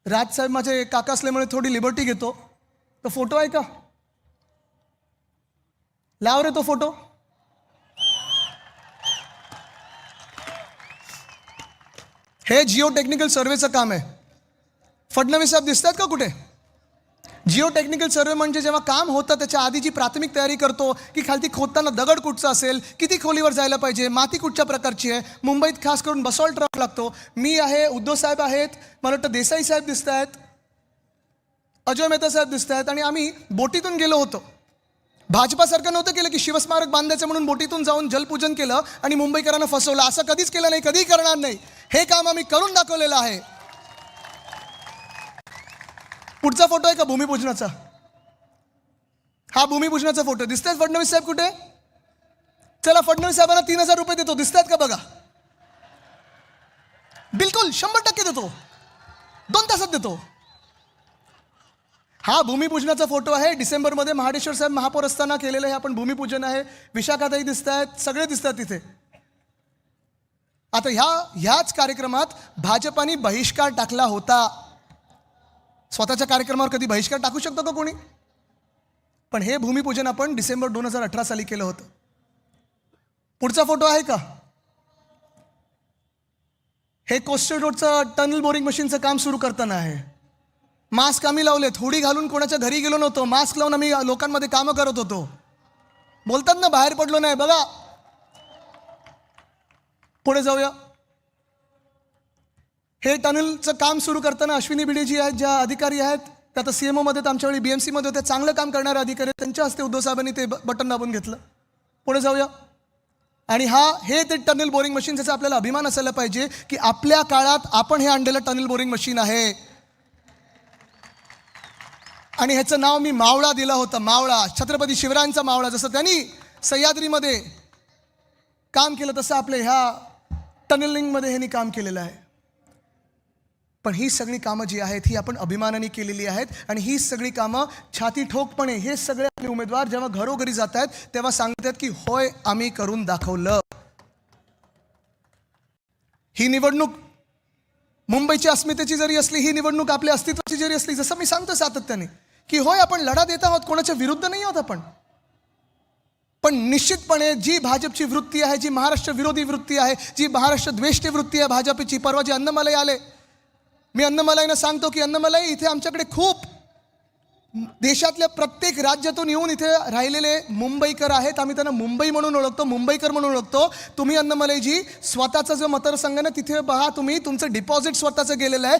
राजसाहेब माझे काका असल्यामुळे थोडी लिबर्टी घेतो. तो फोटो आहे का? लाव रे तो फोटो. हे जिओ टेक्निकल सर्वेचं काम आहे. फडणवीस साहेब दिसतात का कुठे? जिओ टेक्निकल सर्वे म्हणजे जेव्हा काम होतं त्याच्या आधीची प्राथमिक तयारी करतो की खालती खोदताना दगड कुठचा असेल, किती खोलीवर जायला पाहिजे, माती कुठच्या प्रकारची आहे. मुंबईत खास करून बसॉल्ट ट्रक लागतो. मी आहे, उद्धव साहेब आहेत, मला वाटतं देसाई साहेब दिसत आहेत, अजय मेहता साहेब दिसत आहेत. आणि आम्ही बोटीतून गेलो होतो. भाजपासारखं नव्हतं केलं की शिवस्मारक बांधायचं म्हणून बोटीतून जाऊन जलपूजन केलं आणि मुंबईकरांना फसवलं. असं कधीच केलं नाही, कधीही करणार नाही. हे काम आम्ही करून दाखवलेलं आहे. पुढचा फोटो आहे का भूमिपूजनाचा? हा भूमिपूजनाचा फोटो. दिसतात फडणवीस साहेब कुठे? चला फडणवीस साहेबांना 3000 रुपये देतो. दिसतात का बघा? बिलकुल 100% देतो. 2 तासात देतो. हा भूमिपूजनाचा फोटो आहे. डिसेंबरमध्ये महाडेश्वर साहेब महापौर असताना केलेलं हे आपण भूमिपूजन आहे. विशाखाताई दिसत आहेत, सगळे दिसतात तिथे. आता ह्याच कार्यक्रमात भाजपाने बहिष्कार टाकला होता. स्वतःच्या कार्यक्रमावर कधी बहिष्कार टाकू शकतो का कोणी? पण हे भूमिपूजन आपण डिसेंबर 2018 साली केलं होतं. पुढचा फोटो आहे का? हे कोस्टल रोडचं टनल बोरिंग मशीनचं काम सुरू करताना आहे. मास्क आम्ही लावलेत. हुडी घालून कोणाच्या घरी गेलो नव्हतो. मास्क लावून आम्ही लोकांमध्ये कामं करत होतो. बोलतात ना बाहेर पडलो नाही. बघा पुढे जाऊया. हे टनलचं काम सुरू करताना अश्विनी भिडे जी आहेत, ज्या अधिकारी आहेत, त्या आता CMO मध्ये आमच्या वेळी BMC मध्ये होते, चांगलं काम करणारे अधिकारी, त्यांच्या हस्ते उद्धव साहेबांनी ते बटन दाबून घेतलं. पुढे जाऊया. आणि हे ते टनल बोरिंग मशीन, ज्याचा आपल्याला अभिमान असायला पाहिजे की आपल्या काळात आपण हे आणलेलं टनल बोरिंग मशीन आहे. आणि ह्याचं नाव मी मावळा दिलं होतं. मावळा, छत्रपती शिवरायांचा मावळा. जसं त्यांनी सह्याद्रीमध्ये काम केलं तसं आपल्या ह्या टनलिंगमध्ये ह्यांनी काम केलेलं आहे. पण ही सगळी कामं जी आहेत ही आपण अभिमानाने केलेली आहेत. आणि ही सगळी कामं छाती ठोकपणे हे सगळे आपले उमेदवार जेव्हा घरोघरी जात आहेत तेव्हा सांगतात की होय आम्ही करून दाखवलं. ही निवडणूक मुंबईची अस्मितेची जरी असली, ही निवडणूक आपल्या अस्तित्वाची जरी असली, जसं मी सांगतो सातत्याने की होय आपण लढा देत आहोत, कोणाच्या विरुद्ध नाही आहोत आपण. पण निश्चितपणे जी भाजपची वृत्ती आहे, जी महाराष्ट्र विरोधी वृत्ती आहे, जी महाराष्ट्र द्वेष्टी वृत्ती आहे भाजपची. परवा जे अन्नमलाई आले, मी अन्नमलाईनं सांगतो की अन्नमलाई इथे आमच्याकडे खूप देशातल्या प्रत्येक राज्यातून येऊन इथे राहिलेले मुंबईकर आहेत. आम्ही त्यांना मुंबई म्हणून ओळखतो, मुंबईकर म्हणून ओळखतो. तुम्ही अन्नमलाईजी स्वतःचा जो मतदारसंघ ना तिथे पहा, तुम्ही तुमचं डिपॉझिट स्वतःचं गेलेलं आहे.